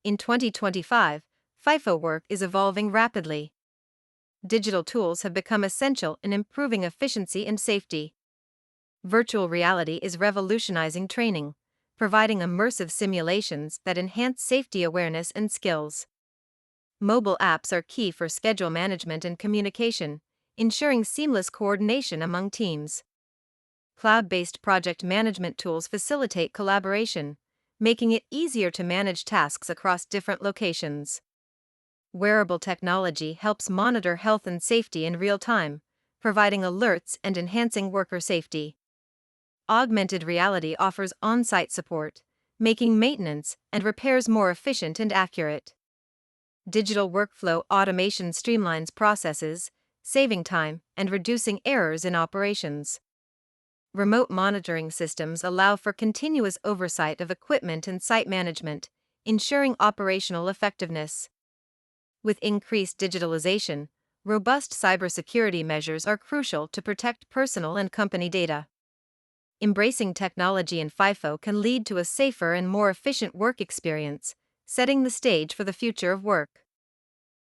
In 2025, FIFO work is evolving rapidly. Digital tools have become essential in improving efficiency and safety. Virtual reality is revolutionizing training, providing immersive simulations that enhance safety awareness and skills. Mobile apps are key for schedule management and communication, ensuring seamless coordination among teams. Cloud-based project management tools facilitate collaboration, making it easier to manage tasks across different locations. Wearable technology helps monitor health and safety in real time, providing alerts and enhancing worker safety. Augmented reality offers on-site support, making maintenance and repairs more efficient and accurate. Digital workflow automation streamlines processes, saving time and reducing errors in operations. Remote monitoring systems allow for continuous oversight of equipment and site management, ensuring operational effectiveness. With increased digitalization, robust cybersecurity measures are crucial to protect personal and company data. Embracing technology in FIFO can lead to a safer and more efficient work experience, setting the stage for the future of work.